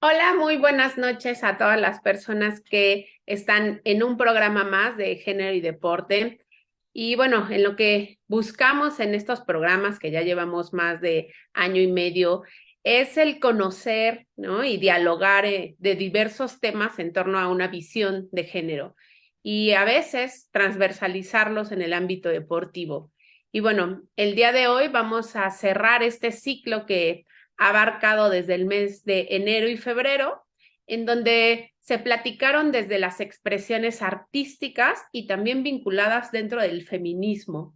Hola, muy buenas noches a todas las personas que están en un programa más de género y deporte. Y bueno, en lo que buscamos en estos programas que ya llevamos más de año y medio es el conocer, ¿no? Y dialogar de diversos temas en torno a una visión de género y a veces transversalizarlos en el ámbito deportivo. Y bueno, el día de hoy vamos a cerrar este ciclo que abarcado desde el mes de enero y febrero, en donde se platicaron desde las expresiones artísticas y también vinculadas dentro del feminismo.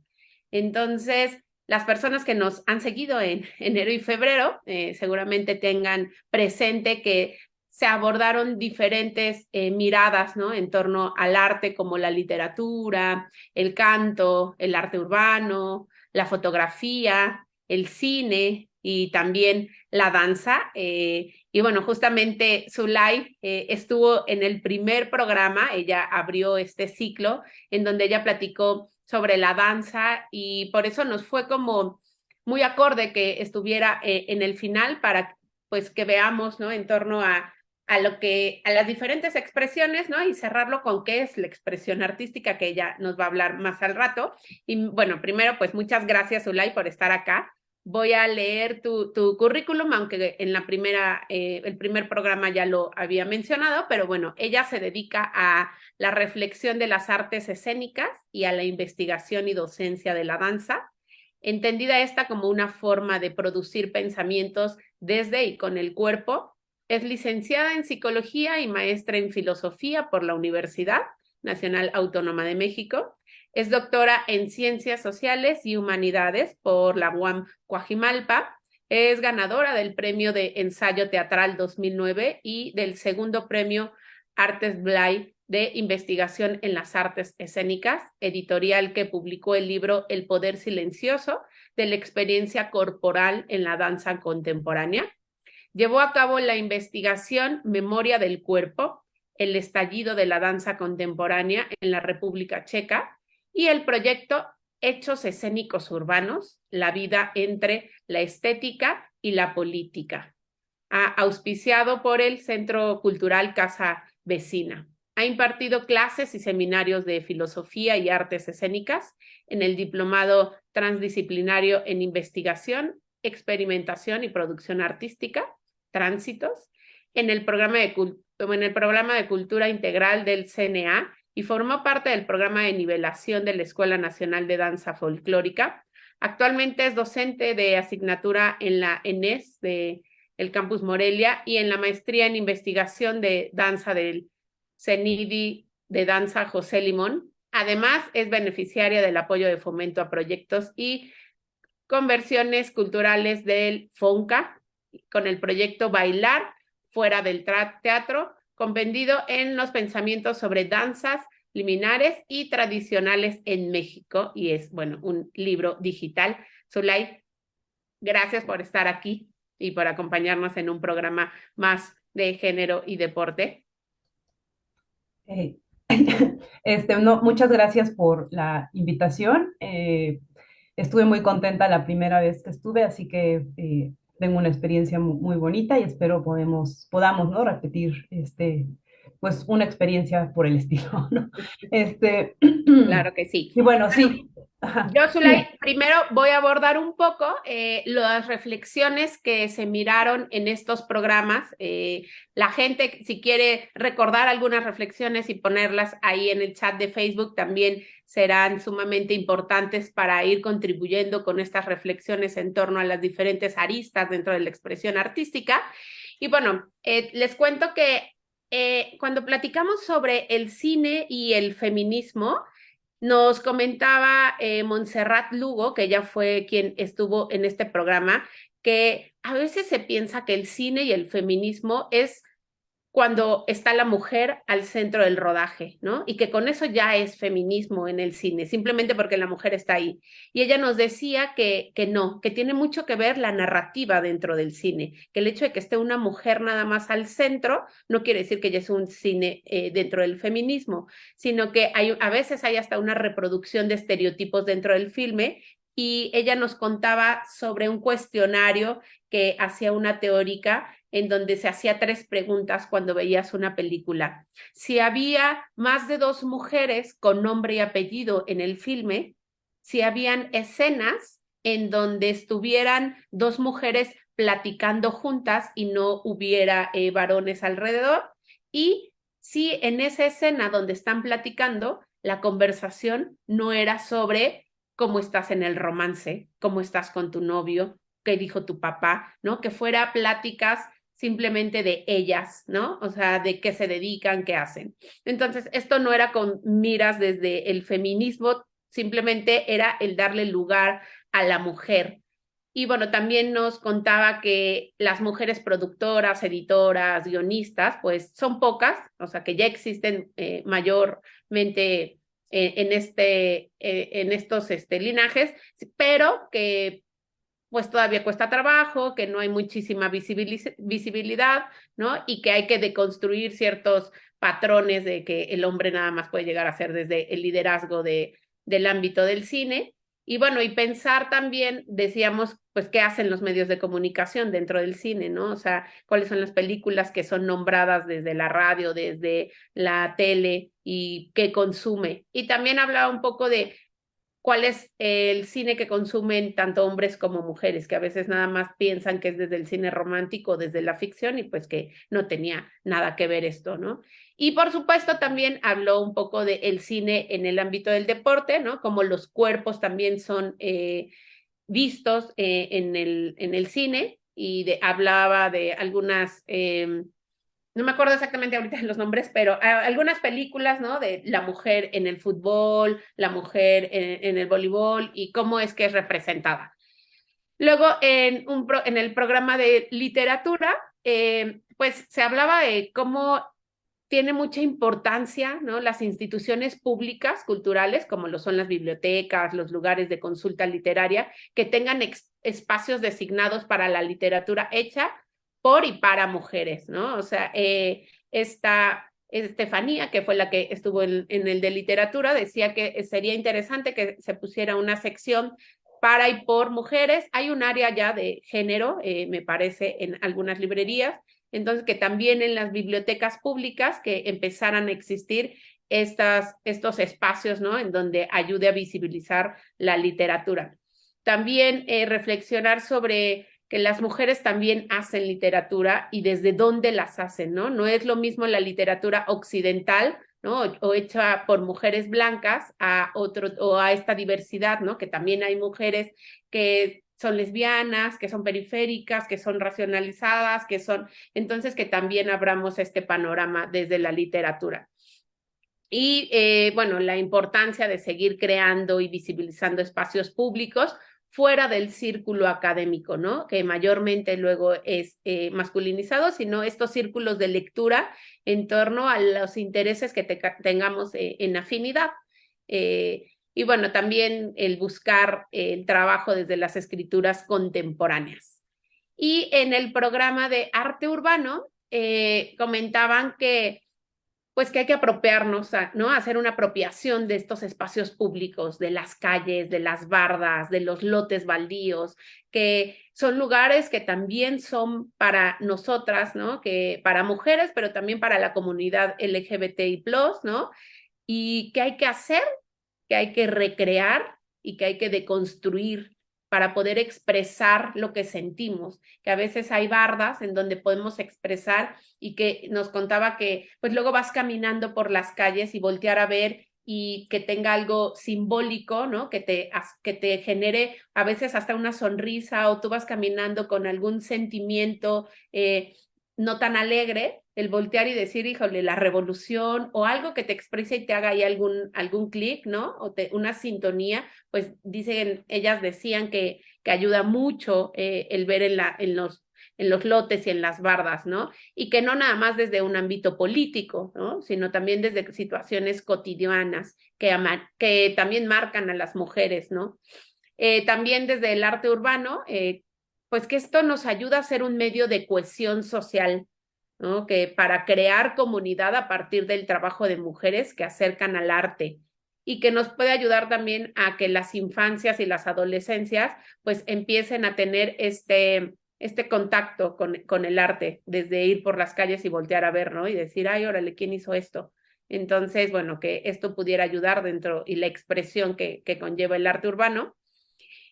Entonces, las personas que nos han seguido en enero y febrero seguramente tengan presente que se abordaron diferentes miradas, ¿no? En torno al arte como la literatura, el canto, el arte urbano, la fotografía, el cine y también la danza. Y bueno, justamente Zulay estuvo en el primer programa, ella abrió este ciclo en donde ella platicó sobre la danza y por eso nos fue como muy acorde que estuviera en el final para pues que veamos, ¿no? En torno a lo que, a las diferentes expresiones, ¿no? Y cerrarlo con qué es la expresión artística que ella nos va a hablar más al rato. Y bueno, primero, pues muchas gracias, Zulay, por estar acá. Voy a leer tu currículum, aunque en el primer programa ya lo había mencionado, pero bueno, ella se dedica a la reflexión de las artes escénicas y a la investigación y docencia de la danza, entendida esta como una forma de producir pensamientos desde y con el cuerpo. Es licenciada en psicología y maestra en filosofía por la Universidad Nacional Autónoma de México. Es doctora en Ciencias Sociales y Humanidades por la UAM Coajimalpa. Es ganadora del Premio de Ensayo Teatral 2009 y del segundo Premio Artes Blay de Investigación en las Artes Escénicas, editorial que publicó el libro El Poder Silencioso de la experiencia corporal en la danza contemporánea. Llevó a cabo la investigación Memoria del Cuerpo, el estallido de la danza contemporánea en la República Checa y el proyecto Hechos Escénicos Urbanos, la vida entre la estética y la política, auspiciado por el Centro Cultural Casa Vecina. Ha impartido clases y seminarios de filosofía y artes escénicas en el Diplomado Transdisciplinario en Investigación, Experimentación y Producción Artística, Tránsitos, en el programa de Cultura Integral del CNA y formó parte del programa de nivelación de la Escuela Nacional de Danza Folclórica. Actualmente es docente de asignatura en la ENES de el Campus Morelia y en la maestría en investigación de danza del CENIDI de danza José Limón. Además, es beneficiaria del apoyo de fomento a proyectos y conversiones culturales del FONCA con el proyecto Bailar fuera del teatro, comprendido en los pensamientos sobre danzas liminares y tradicionales en México, y es, bueno, un libro digital. Zulay, gracias por estar aquí y por acompañarnos en un programa más de género y deporte. Eh, no, muchas gracias por la invitación. Estuve muy contenta la primera vez que estuve, así que tengo una experiencia muy bonita y espero podamos, ¿no? Repetir pues una experiencia por el estilo, ¿no? Este, Claro que sí. y bueno, Bueno, sí, ajá, yo, Zulay, sí. primero voy a abordar un poco las reflexiones que se miraron en estos programas. La gente, si quiere recordar algunas reflexiones y ponerlas ahí en el chat de Facebook, también serán sumamente importantes para ir contribuyendo con estas reflexiones en torno a las diferentes aristas dentro de la expresión artística. Y bueno, les cuento que cuando platicamos sobre el cine y el feminismo, nos comentaba Montserrat Lugo, que ella fue quien estuvo en este programa, que a veces se piensa que el cine y el feminismo es cuando está la mujer al centro del rodaje, ¿no? Y que con eso ya es feminismo en el cine, simplemente porque la mujer está ahí. Y ella nos decía que no, que tiene mucho que ver la narrativa dentro del cine, que el hecho de que esté una mujer nada más al centro no quiere decir que ya es un cine dentro del feminismo, sino que a veces hay hasta una reproducción de estereotipos dentro del filme. Y ella nos contaba sobre un cuestionario que hacía una teórica en donde se hacía 3 preguntas cuando veías una película. Si había más de 2 mujeres con nombre y apellido en el filme, si habían escenas en donde estuvieran 2 mujeres platicando juntas y no hubiera varones alrededor, y si en esa escena donde están platicando, la conversación no era sobre cómo estás en el romance, cómo estás con tu novio, qué dijo tu papá, ¿no? Que fuera pláticas simplemente de ellas, ¿no? O sea, de qué se dedican, qué hacen. Entonces, esto no era con miras desde el feminismo, simplemente era el darle lugar a la mujer. Y bueno, también nos contaba que las mujeres productoras, editoras, guionistas, pues son pocas, o sea que ya existen mayormente en estos linajes, pero que pues todavía cuesta trabajo, que no hay muchísima visibilidad, ¿no? Y que hay que deconstruir ciertos patrones de que el hombre nada más puede llegar a ser desde el liderazgo del ámbito del cine. Y bueno, y pensar también, decíamos, pues, qué hacen los medios de comunicación dentro del cine, ¿no? O sea, cuáles son las películas que son nombradas desde la radio, desde la tele y qué consume. Y también hablaba un poco de cuál es el cine que consumen tanto hombres como mujeres, que a veces nada más piensan que es desde el cine romántico, desde la ficción, y pues que no tenía nada que ver esto, ¿no? Y por supuesto también habló un poco del cine en el ámbito del deporte, ¿no? Como los cuerpos también son vistos en el cine, y hablaba de algunas no me acuerdo exactamente ahorita de los nombres, pero algunas películas, ¿no? De la mujer en el fútbol, la mujer en el voleibol y cómo es que es representada. Luego, en el programa de literatura, pues se hablaba de cómo tiene mucha importancia, ¿no? Las instituciones públicas, culturales, como lo son las bibliotecas, los lugares de consulta literaria, que tengan espacios designados para la literatura hecha por y para mujeres, ¿no? O sea, esta Estefanía, que fue la que estuvo en el de literatura, decía que sería interesante que se pusiera una sección para y por mujeres. Hay un área ya de género, me parece, en algunas librerías. Entonces, que también en las bibliotecas públicas que empezaran a existir estos espacios, ¿no? En donde ayude a visibilizar la literatura. También reflexionar sobre que las mujeres también hacen literatura y desde dónde las hacen, ¿no? No es lo mismo la literatura occidental, ¿no? O hecha por mujeres blancas o a esta diversidad, ¿no? Que también hay mujeres que son lesbianas, que son periféricas, que son racionalizadas, entonces que también abramos este panorama desde la literatura. Y bueno, la importancia de seguir creando y visibilizando espacios públicos fuera del círculo académico, ¿no? Que mayormente luego es masculinizado, sino estos círculos de lectura en torno a los intereses que tengamos en afinidad. Y bueno, también el buscar el trabajo desde las escrituras contemporáneas. Y en el programa de arte urbano comentaban que pues que hay que apropiarnos, ¿no? Hacer una apropiación de estos espacios públicos, de las calles, de las bardas, de los lotes baldíos, que son lugares que también son para nosotras, ¿no? Que para mujeres, pero también para la comunidad LGBTI+, ¿no? Y que hay que hacer, que hay que recrear y que hay que deconstruir para poder expresar lo que sentimos, que a veces hay bardas en donde podemos expresar, y que nos contaba que pues luego vas caminando por las calles y voltear a ver y que tenga algo simbólico, ¿no? Que te genere a veces hasta una sonrisa, o tú vas caminando con algún sentimiento no tan alegre, el voltear y decir, híjole, la revolución, o algo que te exprese y te haga ahí algún clic, ¿no? Una sintonía, pues ellas decían que ayuda mucho el ver en los lotes y en las bardas, ¿no? Y que no nada más desde un ámbito político, ¿no? Sino también desde situaciones cotidianas que también marcan a las mujeres, ¿no? También desde el arte urbano, pues que esto nos ayuda a ser un medio de cohesión social, ¿no? Que para crear comunidad a partir del trabajo de mujeres que acercan al arte, y que nos puede ayudar también a que las infancias y las adolescencias pues empiecen a tener este contacto con el arte, desde ir por las calles y voltear a ver, ¿no? Y decir, ay, órale, ¿quién hizo esto? Entonces, bueno, que esto pudiera ayudar dentro y la expresión que conlleva el arte urbano.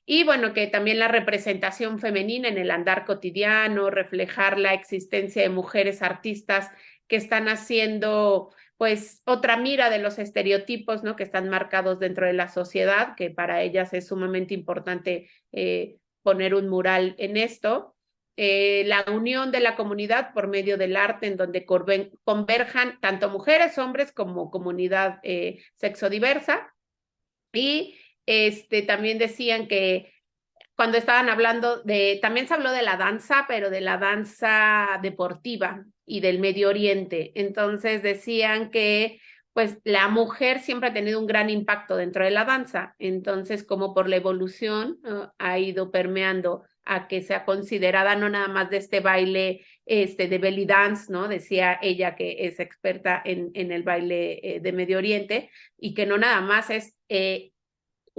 Y bueno, que también la representación femenina en el andar cotidiano, reflejar la existencia de mujeres artistas que están haciendo pues otra mira de los estereotipos, ¿no? Que están marcados dentro de la sociedad, que para ellas es sumamente importante poner un mural en esto. La unión de la comunidad por medio del arte en donde converjan tanto mujeres, hombres como comunidad sexodiversa. Y también decían que cuando estaban hablando también se habló de la danza, pero de la danza deportiva y del Medio Oriente. Entonces decían que pues la mujer siempre ha tenido un gran impacto dentro de la danza. Entonces, como por la evolución, ha ido permeando a que sea considerada no nada más de este baile de belly dance, ¿no? Decía ella que es experta en el baile de Medio Oriente y que no nada más es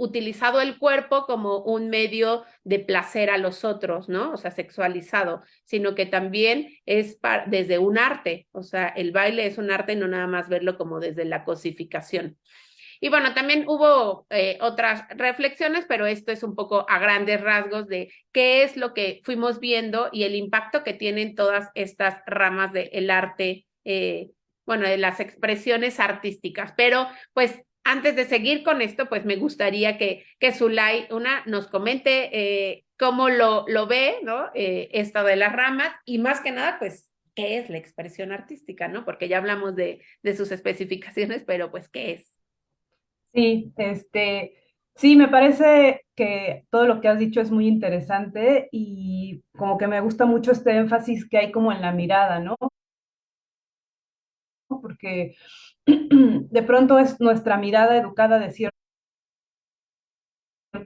utilizado el cuerpo como un medio de placer a los otros, ¿no? O sea, sexualizado, sino que también es desde un arte, o sea, el baile es un arte y no nada más verlo como desde la cosificación. Y bueno, también hubo otras reflexiones, pero esto es un poco a grandes rasgos de qué es lo que fuimos viendo y el impacto que tienen todas estas ramas del arte, bueno, de las expresiones artísticas. Pero pues antes de seguir con esto, pues me gustaría que Zulay nos comente cómo lo ve, ¿no? Esto de las ramas y más que nada, pues, ¿qué es la expresión artística, ¿no? Porque ya hablamos de sus especificaciones, pero pues, ¿qué es? Sí, sí, me parece que todo lo que has dicho es muy interesante y como que me gusta mucho este énfasis que hay como en la mirada, ¿no? Porque de pronto es nuestra mirada educada de cierta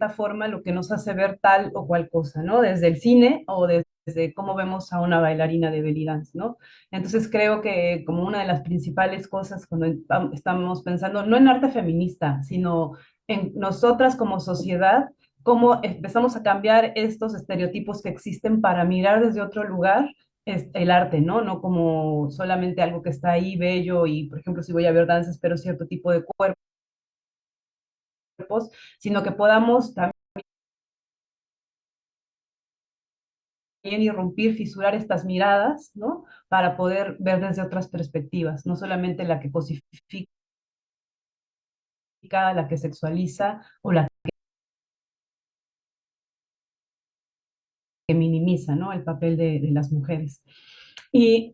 forma lo que nos hace ver tal o cual cosa, ¿no? Desde el cine o desde cómo vemos a una bailarina de belly dance, ¿no? Entonces creo que como una de las principales cosas cuando estamos pensando, no en arte feminista, sino en nosotras como sociedad, cómo empezamos a cambiar estos estereotipos que existen para mirar desde otro lugar el arte, ¿no? No como solamente algo que está ahí bello y, por ejemplo, si voy a ver danzas, pero cierto tipo de cuerpos, sino que podamos también irrumpir, fisurar estas miradas, ¿no? Para poder ver desde otras perspectivas, no solamente la que cosifica, la que sexualiza o la que minimiza, ¿no? El papel de las mujeres. Y,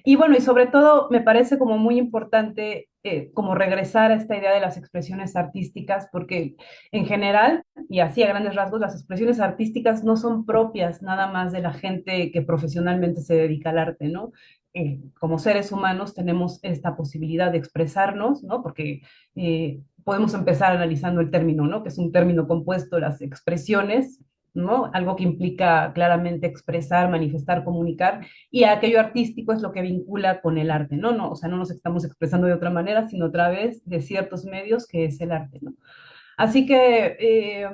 y bueno, y sobre todo me parece como muy importante como regresar a esta idea de las expresiones artísticas, porque en general, y así a grandes rasgos, las expresiones artísticas no son propias nada más de la gente que profesionalmente se dedica al arte, ¿no? Como seres humanos tenemos esta posibilidad de expresarnos, ¿no? Porque podemos empezar analizando el término, ¿no? Que es un término compuesto, las expresiones, ¿no? Algo que implica claramente expresar, manifestar, comunicar, y aquello artístico es lo que vincula con el arte, ¿no? No, o sea, no nos estamos expresando de otra manera, sino a través de ciertos medios que es el arte, ¿no? Así que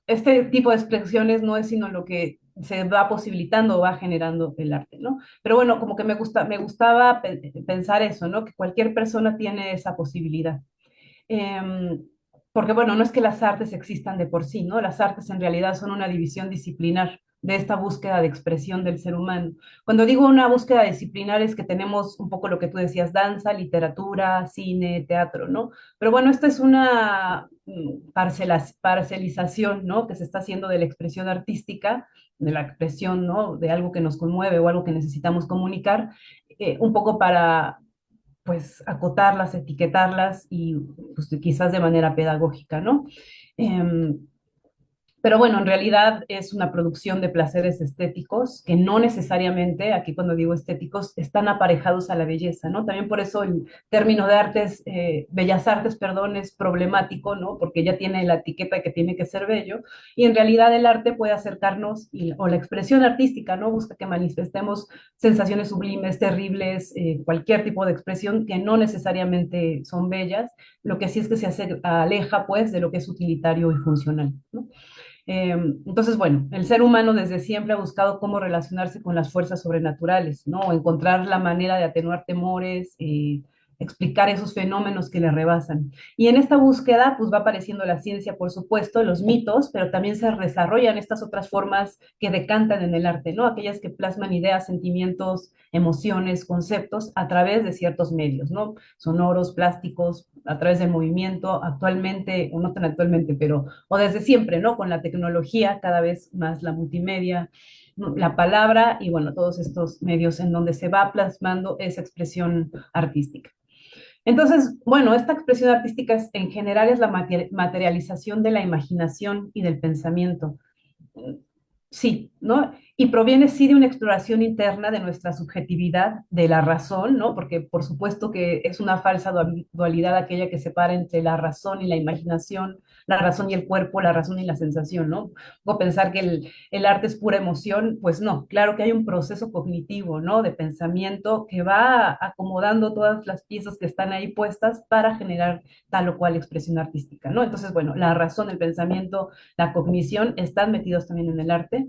este tipo de expresiones no es sino lo que se va posibilitando o va generando el arte, ¿no? Pero bueno, como que me gustaba pensar eso, ¿no? Que cualquier persona tiene esa posibilidad. Em, Porque bueno, no es que las artes existan de por sí, ¿no? Las artes en realidad son una división disciplinar de esta búsqueda de expresión del ser humano. Cuando digo una búsqueda disciplinar es que tenemos un poco lo que tú decías, danza, literatura, cine, teatro, ¿no? Pero bueno, esta es una parcelización, ¿no? Que se está haciendo de la expresión artística, de la expresión, ¿no? De algo que nos conmueve o algo que necesitamos comunicar, un poco para pues acotarlas, etiquetarlas y pues, quizás de manera pedagógica, ¿no? Em, pero bueno, en realidad es una producción de placeres estéticos que no necesariamente, aquí cuando digo estéticos, están aparejados a la belleza, ¿no? También por eso el término de artes, bellas artes, perdón, es problemático, ¿no? Porque ya tiene la etiqueta de que tiene que ser bello, y en realidad el arte puede acercarnos, o la expresión artística, ¿no? Busca que manifestemos sensaciones sublimes, terribles, cualquier tipo de expresión que no necesariamente son bellas, lo que sí es que aleja, pues, de lo que es utilitario y funcional, ¿no? Entonces, bueno, el ser humano desde siempre ha buscado cómo relacionarse con las fuerzas sobrenaturales, ¿no? O encontrar la manera de atenuar temores, explicar esos fenómenos que le rebasan. Y en esta búsqueda, pues va apareciendo la ciencia, por supuesto, los mitos, pero también se desarrollan estas otras formas que decantan en el arte, ¿no? Aquellas que plasman ideas, sentimientos, emociones, conceptos a través de ciertos medios, ¿no? Sonoros, plásticos, a través del movimiento, actualmente, o no tan actualmente, pero, o desde siempre, ¿no? Con la tecnología, cada vez más la multimedia, la palabra y bueno, todos estos medios en donde se va plasmando esa expresión artística. Entonces, bueno, esta expresión artística en general es la materialización de la imaginación y del pensamiento. Sí, ¿no? Y proviene sí de una exploración interna de nuestra subjetividad, de la razón, ¿no? Porque por supuesto que es una falsa dualidad aquella que separa entre la razón y la imaginación, la razón y el cuerpo, la razón y la sensación, ¿no? O pensar que el arte es pura emoción, pues no, claro que hay un proceso cognitivo, ¿no? De pensamiento que va acomodando todas las piezas que están ahí puestas para generar tal o cual expresión artística, ¿no? Entonces, bueno, la razón, el pensamiento, la cognición están metidos también en el arte.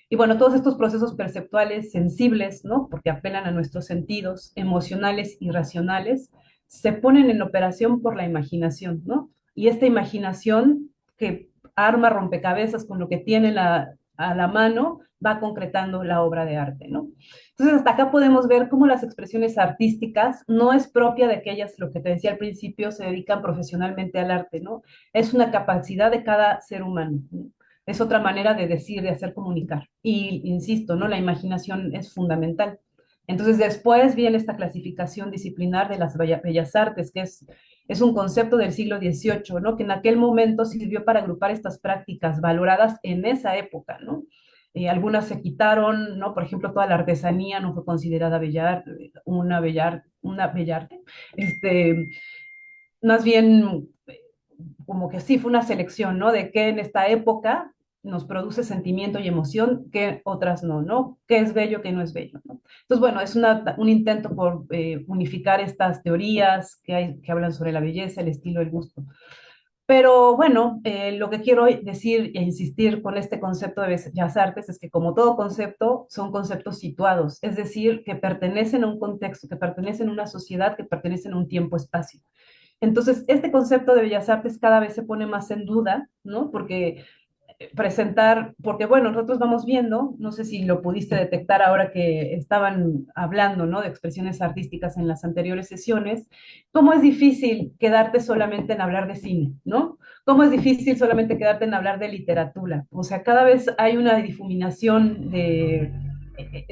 Y bueno, todos estos procesos perceptuales sensibles, ¿no? Porque apelan a nuestros sentidos emocionales y racionales, se ponen en operación por la imaginación, ¿no? Y esta imaginación que arma rompecabezas con lo que tiene a la mano, va concretando la obra de arte, ¿no? Entonces, hasta acá podemos ver cómo las expresiones artísticas no es propia de aquellas, lo que te decía al principio, se dedican profesionalmente al arte, ¿no? Es una capacidad de cada ser humano, ¿no? Es otra manera de decir, de hacer comunicar. Y insisto, ¿no? La imaginación es fundamental. Entonces, después viene esta clasificación disciplinar de las bellas artes, que es un concepto del siglo XVIII, ¿no? Que en aquel momento sirvió para agrupar estas prácticas valoradas en esa época, ¿no? Algunas se quitaron, ¿no? Por ejemplo, toda la artesanía no fue considerada una bellarte. Este, más bien como que sí fue una selección, ¿no? De qué en esta época nos produce sentimiento y emoción, que otras no, ¿no? ¿Qué es bello, qué no es bello, ¿no? Entonces, bueno, es un intento por unificar estas teorías que hablan sobre la belleza, el estilo, el gusto. Pero bueno, lo que quiero decir e insistir con este concepto de bellas artes es que como todo concepto, son conceptos situados, es decir, que pertenecen a un contexto, que pertenecen a una sociedad, que pertenecen a un tiempo-espacio. Entonces, este concepto de bellas artes cada vez se pone más en duda, ¿no? Porque porque bueno, nosotros vamos viendo, no sé si lo pudiste detectar ahora que estaban hablando, ¿no? De expresiones artísticas en las anteriores sesiones, cómo es difícil quedarte solamente en hablar de cine, ¿no? Cómo es difícil solamente quedarte en hablar de literatura. O sea, cada vez hay una difuminación de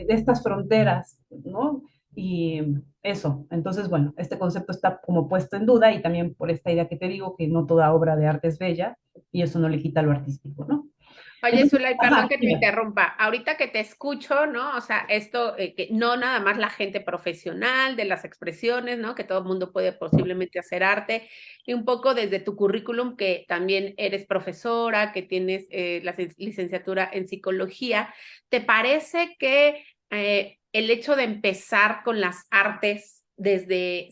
estas fronteras, ¿no? Y eso, entonces, bueno, este concepto está como puesto en duda y también por esta idea que te digo, que no toda obra de arte es bella y eso no le quita lo artístico, ¿no? Oye, Entonces, Zulay, perdón ajá, que te dime. interrumpa. Ahorita que te escucho, ¿no? O sea, esto, que no nada más la gente profesional de las expresiones, ¿no? Que todo el mundo puede posiblemente hacer arte. Y un poco desde tu currículum, que también eres profesora, que tienes la licenciatura en psicología. ¿Te parece que el hecho de empezar con las artes desde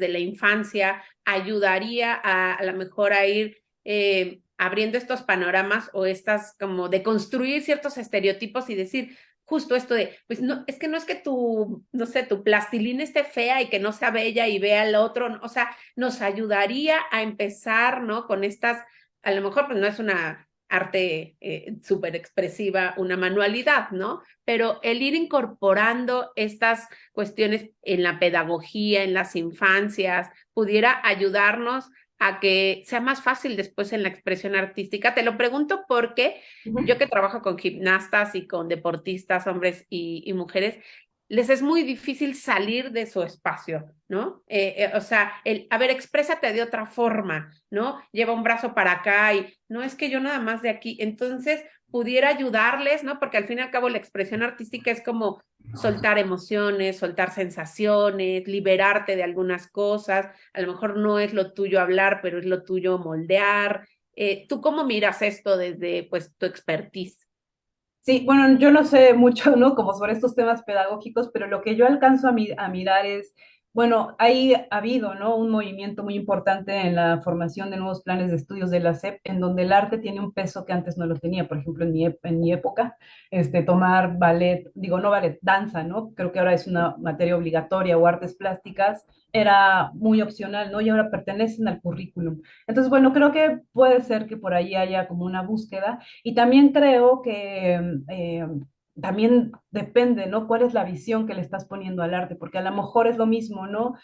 la infancia ayudaría a lo mejor a ir abriendo estos panoramas o estas como de construir ciertos estereotipos y decir justo esto de, pues no, es que no es que tu, no sé, tu plastilina esté fea y que no sea bella y vea al otro, ¿no? O sea, nos ayudaría a empezar, ¿no? Con estas, a lo mejor pues no es una arte súper expresiva, una manualidad, ¿no? Pero el ir incorporando estas cuestiones en la pedagogía, en las infancias, pudiera ayudarnos a que sea más fácil después en la expresión artística. Te lo pregunto porque yo que trabajo con gimnastas y con deportistas, hombres y mujeres, les es muy difícil salir de su espacio, ¿no? O sea, a ver, exprésate de otra forma, ¿no? Lleva un brazo para acá y no es que yo nada más de aquí. Entonces, pudiera ayudarles, ¿no? Porque al fin y al cabo la expresión artística es como soltar emociones, soltar sensaciones, liberarte de algunas cosas. A lo mejor no es lo tuyo hablar, pero es lo tuyo moldear. ¿Tú cómo miras esto desde pues tu expertise? Sí, bueno, yo no sé mucho, ¿no? Como sobre estos temas pedagógicos, pero lo que yo alcanzo a mirar es Bueno, ahí ha habido, ¿no? Un movimiento muy importante en la formación de nuevos planes de estudios de la SEP, en donde el arte tiene un peso que antes no lo tenía. Por ejemplo, en mi época, tomar ballet, digo, no ballet, danza, ¿no? Creo que ahora es una materia obligatoria o artes plásticas, era muy opcional, ¿no? Y ahora pertenecen al currículum. Entonces, bueno, creo que puede ser que por ahí haya como una búsqueda. Y también creo que también depende, ¿no? ¿Cuál es la visión que le estás poniendo al arte? Porque a lo mejor es lo mismo, ¿no?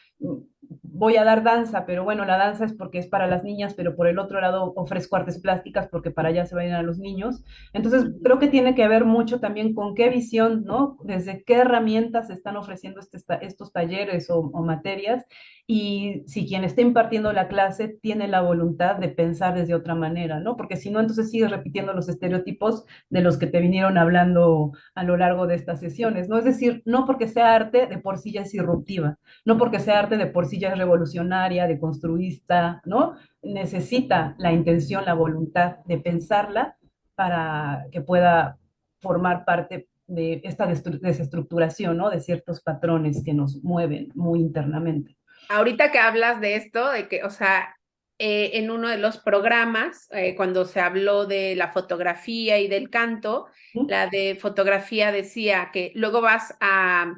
Voy a dar danza, pero bueno, la danza es porque es para las niñas, pero por el otro lado ofrezco artes plásticas porque para allá se vayan a los niños. Entonces, Ujú. creo que tiene que ver mucho también con qué visión, ¿no? Desde qué herramientas se están ofreciendo estos talleres o materias y si quien está impartiendo la clase tiene la voluntad de pensar desde otra manera, ¿no? Porque si no, entonces sigues repitiendo los estereotipos de los que te vinieron hablando a lo largo de estas sesiones, ¿no? Es decir, no porque sea arte de por sí ya es irruptiva, no porque sea arte de por sí ya es revolucionaria, de construista, ¿no? Necesita la intención, la voluntad de pensarla para que pueda formar parte de esta desestructuración, ¿no? De ciertos patrones que nos mueven muy internamente. Ahorita que hablas de esto, de que, o sea, en uno de los programas, cuando se habló de la fotografía y del canto, ¿Sí? la de fotografía decía que luego vas a,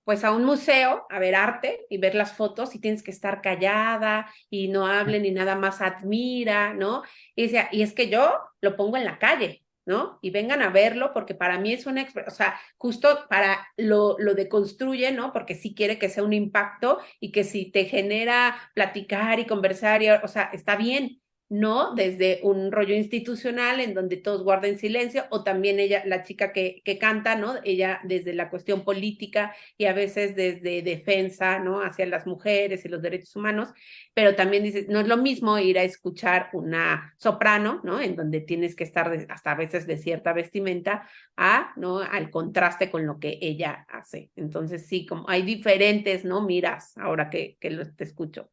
pues a un museo a ver arte y ver las fotos y tienes que estar callada y no hable ni nada más admira, ¿no? Y decía, y es que yo lo pongo en la calle, ¿no? Y vengan a verlo porque para mí es una, o sea, justo para lo deconstruye, ¿no? Porque sí quiere que sea un impacto y que si te genera platicar y conversar, y, o sea, está bien, ¿no? Desde un rollo institucional en donde todos guarden silencio, o también ella, la chica que canta, ¿no? Ella desde la cuestión política y a veces desde defensa, ¿no? Hacia las mujeres y los derechos humanos, pero también dices, no es lo mismo ir a escuchar una soprano, ¿no? En donde tienes que estar hasta a veces de cierta vestimenta, a, ¿no? Al contraste con lo que ella hace. Entonces, sí, como hay diferentes, ¿no? Miras, ahora que te escucho.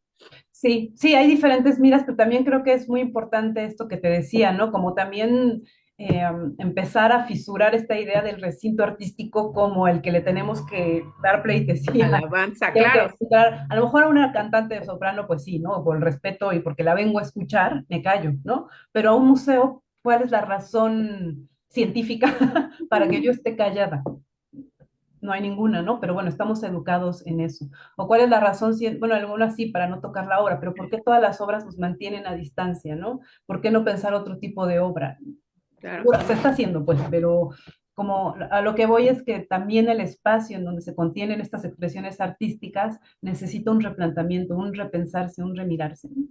Sí, sí, hay diferentes miras, pero también creo que es muy importante esto que te decía, ¿no? Como también empezar a fisurar esta idea del recinto artístico como el que le tenemos que dar pleitesía. Alabanza, Tengo que claro. escuchar, a lo mejor a una cantante de soprano, pues sí, ¿no? Por el respeto y porque la vengo a escuchar, me callo, ¿no? Pero a un museo, ¿cuál es la razón científica para que yo esté callada? No hay ninguna, ¿no? Pero bueno, estamos educados en eso. ¿O cuál es la razón? Bueno, algunas sí, para no tocar la obra, pero ¿por qué todas las obras nos mantienen a distancia, ¿no? ¿Por qué no pensar otro tipo de obra? Claro. Seguro, se está haciendo, pues, pero como a lo que voy es que también el espacio en donde se contienen estas expresiones artísticas necesita un replanteamiento, un repensarse, un remirarse, ¿no?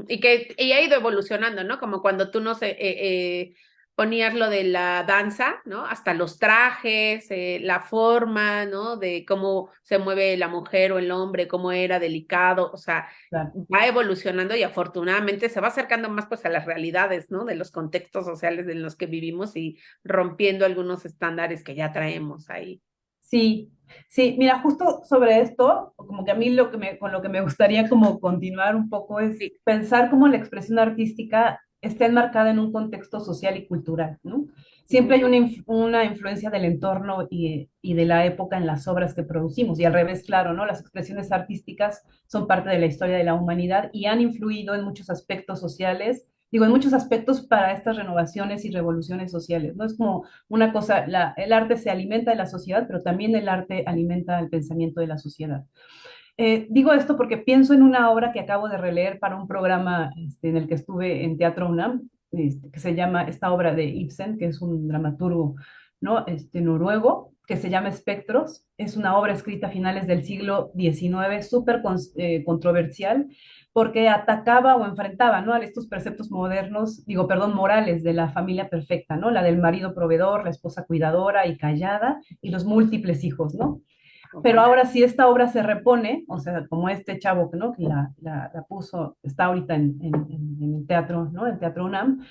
Y que y ha ido evolucionando, ¿no? Como cuando tú no sé, ponías lo de la danza, ¿no? Hasta los trajes, la forma, ¿no? De cómo se mueve la mujer o el hombre, cómo era delicado, o sea, Claro. va evolucionando y afortunadamente se va acercando más pues a las realidades, ¿no? De los contextos sociales en los que vivimos y rompiendo algunos estándares que ya traemos ahí. Sí, sí, mira, justo sobre esto, como que a mí con lo que me gustaría como continuar un poco es Sí. pensar cómo la expresión artística está enmarcada en un contexto social y cultural, ¿no? Siempre Ujú. hay una influencia del entorno y de la época en las obras que producimos, y al revés, claro, ¿no? Las expresiones artísticas son parte de la historia de la humanidad y han influido en muchos aspectos sociales, digo, en muchos aspectos para estas renovaciones y revoluciones sociales, ¿no? Es como una cosa, el arte se alimenta de la sociedad, pero también el arte alimenta el pensamiento de la sociedad. Digo esto porque pienso en una obra que acabo de releer para un programa en el que estuve en Teatro UNAM, que se llama esta obra de Ibsen, que es un dramaturgo, ¿no? Noruego, que se llama Espectros. Es una obra escrita a finales del siglo XIX, súper controversial, porque atacaba o enfrentaba, ¿no? A estos preceptos modernos, digo, perdón, morales de la familia perfecta, ¿no? La del marido proveedor, la esposa cuidadora y callada, y los múltiples hijos, ¿no? Pero Ok. ahora si esta obra se repone, o sea, como este chavo, ¿no? Que la puso, está ahorita en el teatro, ¿no? El Teatro UNAM,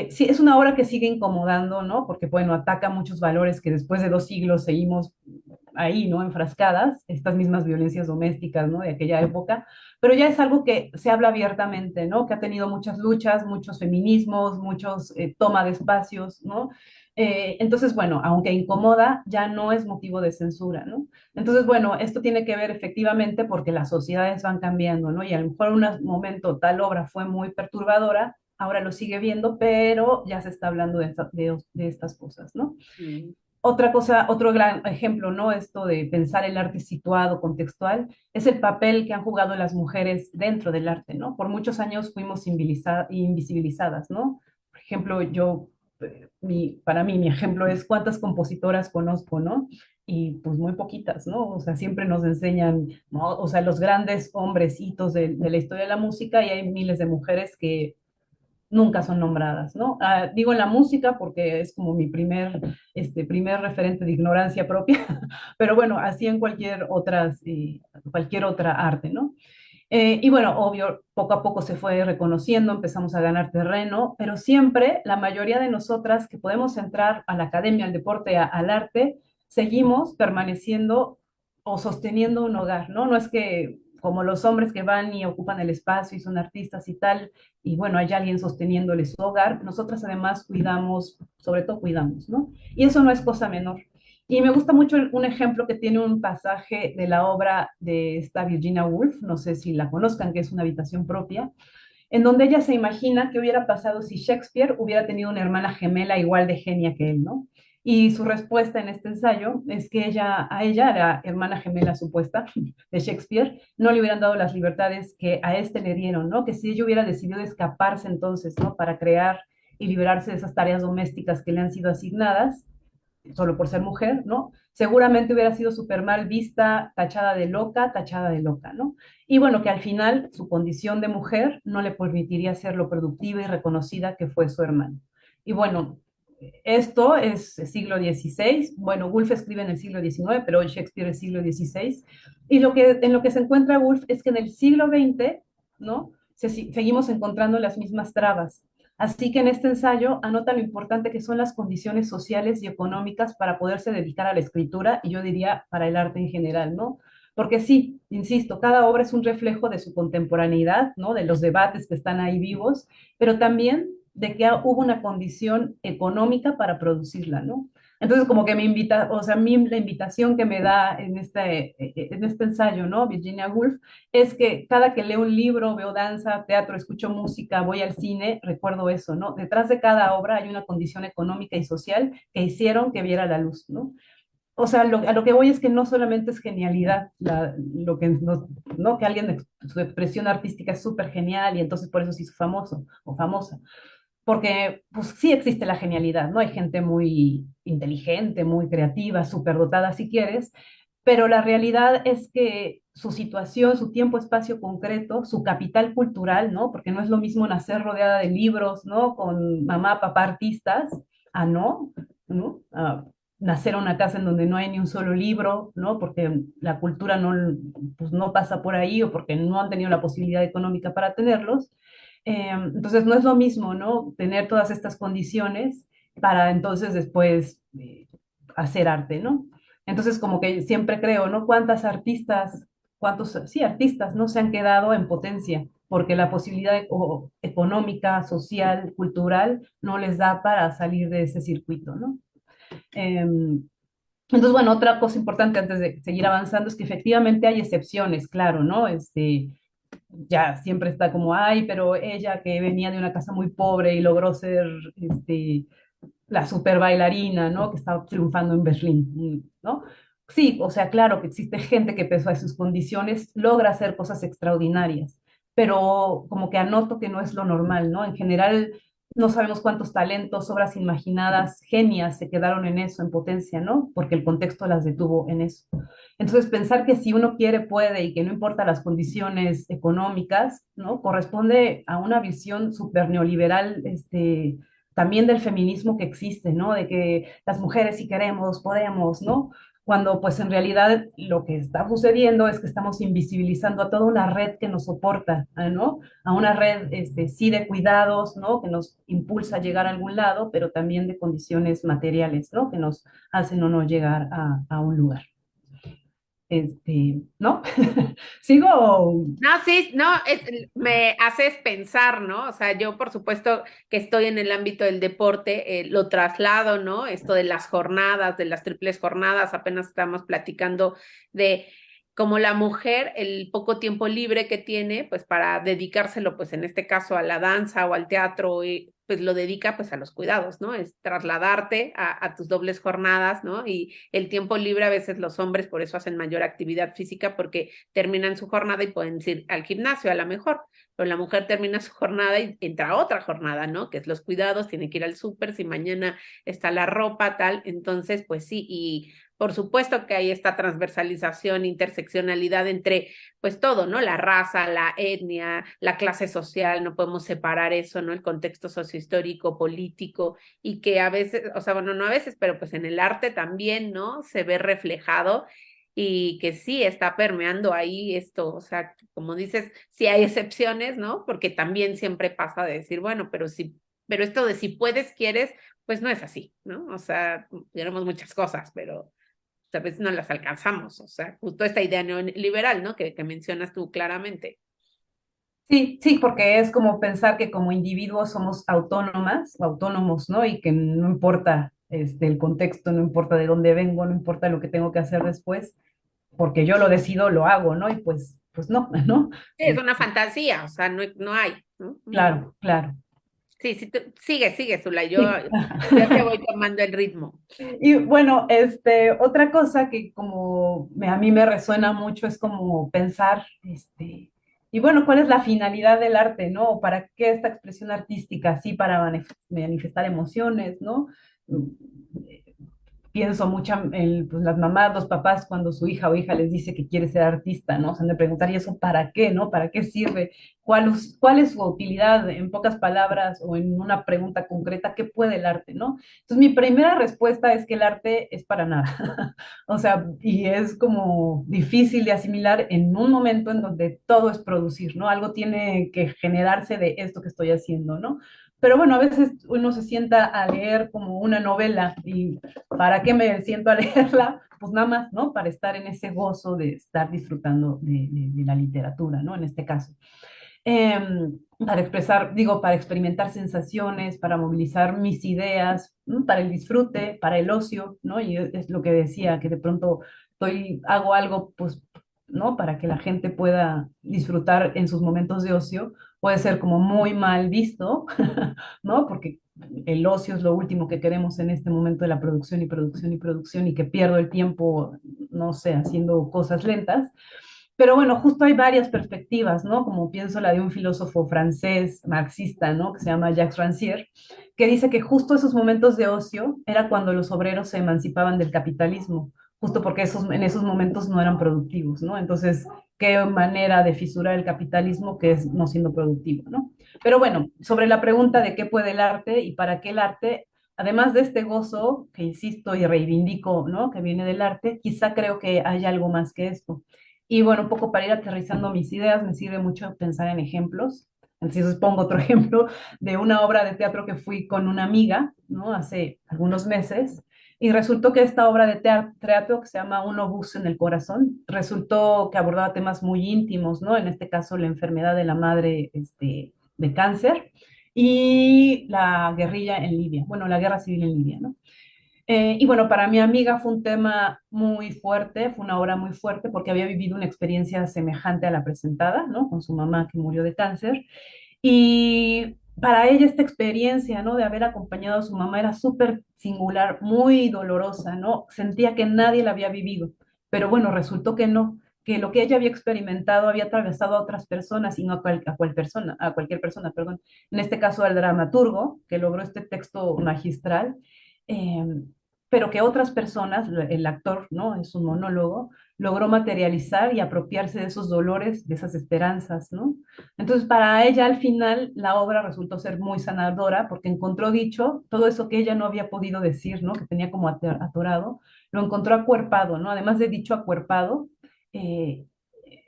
sí, es una obra que sigue incomodando, ¿no? Porque, bueno, ataca muchos valores que después de 2 siglos seguimos ahí, ¿no? Enfrascadas, estas mismas violencias domésticas, ¿no? De aquella época, pero ya es algo que se habla abiertamente, ¿no? Que ha tenido muchas luchas, muchos feminismos, muchos toma de espacios, ¿no? Entonces, bueno, aunque incomoda, ya no es motivo de censura, ¿no? Entonces, bueno, esto tiene que ver efectivamente porque las sociedades van cambiando, ¿no? Y a lo mejor en un momento tal obra fue muy perturbadora, ahora lo sigue viendo, pero ya se está hablando de estas cosas, ¿no? Mm. Otra cosa, otro gran ejemplo, ¿no? Esto de pensar el arte situado, contextual, es el papel que han jugado las mujeres dentro del arte, ¿no? Por muchos años fuimos invisibilizadas, ¿no? Por ejemplo, para mí, mi ejemplo es cuántas compositoras conozco, ¿no? Y pues muy poquitas, ¿no? O sea, siempre nos enseñan, ¿no? O sea, los grandes hombres hitos de la historia de la música y hay miles de mujeres que nunca son nombradas, ¿no? Digo en la música porque es como mi primer referente de ignorancia propia, pero bueno, así en cualquier otra arte, ¿no? Y bueno, obvio, poco a poco se fue reconociendo, empezamos a ganar terreno, pero siempre la mayoría de nosotras que podemos entrar a la academia, al deporte, al arte, seguimos permaneciendo o sosteniendo un hogar, ¿no? No es que como los hombres que van y ocupan el espacio y son artistas y tal, y bueno, hay alguien sosteniéndoles su hogar, nosotras además cuidamos, sobre todo cuidamos, ¿no? Y eso no es cosa menor. Y me gusta mucho un ejemplo que tiene un pasaje de la obra de esta Virginia Woolf, no sé si la conozcan, que es Una habitación propia, en donde ella se imagina qué hubiera pasado si Shakespeare hubiera tenido una hermana gemela igual de genia que él, ¿no? Y su respuesta en este ensayo es que a ella, la hermana gemela supuesta de Shakespeare, no le hubieran dado las libertades que a este le dieron, ¿no? Que si ella hubiera decidido escaparse entonces, ¿no? Para crear y liberarse de esas tareas domésticas que le han sido asignadas, solo por ser mujer, ¿no? Seguramente hubiera sido súper mal vista, tachada de loca, ¿no? Y bueno, que al final su condición de mujer no le permitiría ser lo productiva y reconocida que fue su hermano. Y bueno, esto es siglo XVI, bueno, Woolf escribe en el siglo XIX, pero Shakespeare es siglo XVI, y en lo que se encuentra Woolf es que en el siglo XX, ¿no? Seguimos encontrando las mismas trabas. Así que en este ensayo anota lo importante que son las condiciones sociales y económicas para poderse dedicar a la escritura y yo diría para el arte en general, ¿no? Porque sí, insisto, cada obra es un reflejo de su contemporaneidad, ¿no? De los debates que están ahí vivos, pero también de que hubo una condición económica para producirla, ¿no? Entonces, como que me invita, o sea, a mí la invitación que me da en este ensayo, ¿no? Virginia Woolf, es que cada que leo un libro, veo danza, teatro, escucho música, voy al cine, recuerdo eso, ¿no? Detrás de cada obra hay una condición económica y social que hicieron que viera la luz, ¿no? O sea, a lo que voy es que no solamente es genialidad, lo que, no, que alguien, su expresión artística es súper genial y entonces por eso se hizo famoso o famosa, porque pues sí existe la genialidad, ¿no? Hay gente muy inteligente, muy creativa, súper dotada si quieres, pero la realidad es que su situación, su tiempo, espacio concreto, su capital cultural, ¿no? Porque no es lo mismo nacer rodeada de libros, ¿no? Con mamá, papá, artistas, a ¿no? A nacer en una casa en donde no hay ni un solo libro, ¿no? Porque la cultura no, pues, no pasa por ahí o porque no han tenido la posibilidad económica para tenerlos. Entonces no es lo mismo, ¿no? Tener todas estas condiciones para entonces después hacer arte, ¿no? Entonces como que siempre creo, ¿no? Sí, artistas, ¿no? Se han quedado en potencia porque la posibilidad económica, social, cultural no les da para salir de ese circuito, ¿no? Entonces, bueno, otra cosa importante antes de seguir avanzando es que efectivamente hay excepciones, claro, ¿no? Ya siempre está como, ay, pero ella que venía de una casa muy pobre y logró ser la super bailarina, ¿no? Que estaba triunfando en Berlín, ¿no? Sí, o sea, claro que existe gente que pese a sus condiciones logra hacer cosas extraordinarias, pero como que anoto que no es lo normal, ¿no? En general, no sabemos cuántos talentos, obras imaginadas, genias se quedaron en eso, en potencia, ¿no? Porque el contexto las detuvo en eso. Entonces, pensar que si uno quiere, puede y que no importa las condiciones económicas, ¿no? Corresponde a una visión súper neoliberal, también del feminismo que existe, ¿no? De que las mujeres si queremos, podemos, ¿no? Cuando pues en realidad lo que está sucediendo es que estamos invisibilizando a toda una red que nos soporta, ¿no? A una red, sí, de cuidados, ¿no? Que nos impulsa a llegar a algún lado, pero también de condiciones materiales, ¿no? Que nos hacen o no llegar a un lugar. ¿no? Sigo, No, sí, no, me haces pensar, ¿no? O sea, yo por supuesto que estoy en el ámbito del deporte, lo traslado, ¿no? Esto de las jornadas, de las triples jornadas, apenas estamos platicando de cómo la mujer, el poco tiempo libre que tiene, pues para dedicárselo, pues en este caso a la danza o al teatro, y pues lo dedica pues a los cuidados, ¿no? Es trasladarte a tus dobles jornadas, ¿no? Y el tiempo libre a veces los hombres por eso hacen mayor actividad física porque terminan su jornada y pueden ir al gimnasio a lo mejor, pero la mujer termina su jornada y entra a otra jornada, ¿no? Que es los cuidados, tiene que ir al súper, si mañana está la ropa, tal, entonces, pues sí, y por supuesto que hay esta transversalización, interseccionalidad entre, pues todo, ¿no? La raza, la etnia, la clase social, no podemos separar eso, ¿no? El contexto sociohistórico, político, y que a veces, o sea, bueno, no a veces, pero pues en el arte también, ¿no? Se ve reflejado y que sí está permeando ahí esto, o sea, como dices, sí hay excepciones, ¿no? Porque también siempre pasa de decir, bueno, pero si, pero esto de si puedes, quieres, pues no es así, ¿no? O sea, queremos muchas cosas, pero a veces no las alcanzamos, o sea, justo esta idea neoliberal, ¿no? Que mencionas tú claramente. sí, sí, porque es como pensar que como individuos somos autónomas o autónomos, ¿no? Y que no importa el contexto, no importa de dónde vengo, no importa lo que tengo que hacer después, porque yo lo decido, lo hago, ¿no? Y pues no, ¿no? Sí, es una fantasía, o sea, no, no hay, ¿no? Claro, claro. Sí, sí, sigue, sigue, Zula, Sí. yo te voy tomando el ritmo. Y bueno, otra cosa que como a mí me resuena mucho es como pensar, y bueno, ¿cuál es la finalidad del arte, no? ¿Para qué esta expresión artística? Sí, para manifestar emociones, ¿no? Pienso mucho en pues, las mamás, los papás, cuando su hija o hija les dice que quiere ser artista, ¿no? Se han de preguntar, ¿y eso para qué, no? ¿Para qué sirve? ¿Cuál es su utilidad? En pocas palabras o en una pregunta concreta, ¿qué puede el arte, no? Entonces, mi primera respuesta es que el arte es para nada. O sea, y es como difícil de asimilar en un momento en donde todo es producir, ¿no? Algo tiene que generarse de esto que estoy haciendo, ¿no? Pero bueno, a veces uno se sienta a leer como una novela y ¿para qué me siento a leerla? Pues nada más, ¿no? Para estar en ese gozo de estar disfrutando de la literatura, ¿no? En este caso. Para expresar, digo, para experimentar sensaciones, para movilizar mis ideas, ¿no? Para el disfrute, para el ocio, ¿no? Y es lo que decía, que de pronto hago algo, pues, ¿no? Para que la gente pueda disfrutar en sus momentos de ocio, puede ser como muy mal visto, ¿no? Porque el ocio es lo último que queremos en este momento de la producción y producción y producción y que pierdo el tiempo, no sé, haciendo cosas lentas. Pero bueno, justo hay varias perspectivas, ¿no? Como pienso la de un filósofo francés marxista, ¿no? Que se llama Jacques Rancière, que dice que justo esos momentos de ocio era cuando los obreros se emancipaban del capitalismo, justo porque en esos momentos no eran productivos, ¿no? Entonces, qué manera de fisurar el capitalismo que es no siendo productivo, ¿no? Pero bueno, sobre la pregunta de qué puede el arte y para qué el arte, además de este gozo que insisto y reivindico, ¿no? Que viene del arte, quizá creo que hay algo más que esto. Y bueno, un poco para ir aterrizando mis ideas, me sirve mucho pensar en ejemplos. Entonces pongo otro ejemplo de una obra de teatro que fui con una amiga, ¿no? Hace algunos meses. Y resultó que esta obra de teatro que se llama Un obús en el corazón, resultó que abordaba temas muy íntimos, ¿no? En este caso, la enfermedad de la madre de cáncer y la guerrilla en Libia, bueno, la guerra civil en Libia, ¿no? Y bueno, para mi amiga fue un tema muy fuerte, fue una obra muy fuerte porque había vivido una experiencia semejante a la presentada, ¿no? Con su mamá que murió de cáncer. Y para ella esta experiencia, ¿no? De haber acompañado a su mamá era súper singular, muy dolorosa, ¿no? Sentía que nadie la había vivido, pero bueno, resultó que no, que lo que ella había experimentado había atravesado a otras personas y no a cualquier persona, perdón. En este caso al dramaturgo, que logró este texto magistral. Eh, pero que otras personas, el actor, ¿no? En su monólogo, logró materializar y apropiarse de esos dolores, de esas esperanzas, ¿no? Entonces, para ella al final la obra resultó ser muy sanadora porque encontró dicho todo eso que ella no había podido decir, ¿no? Que tenía como atorado, lo encontró acuerpado, ¿no? Además de dicho acuerpado, eh,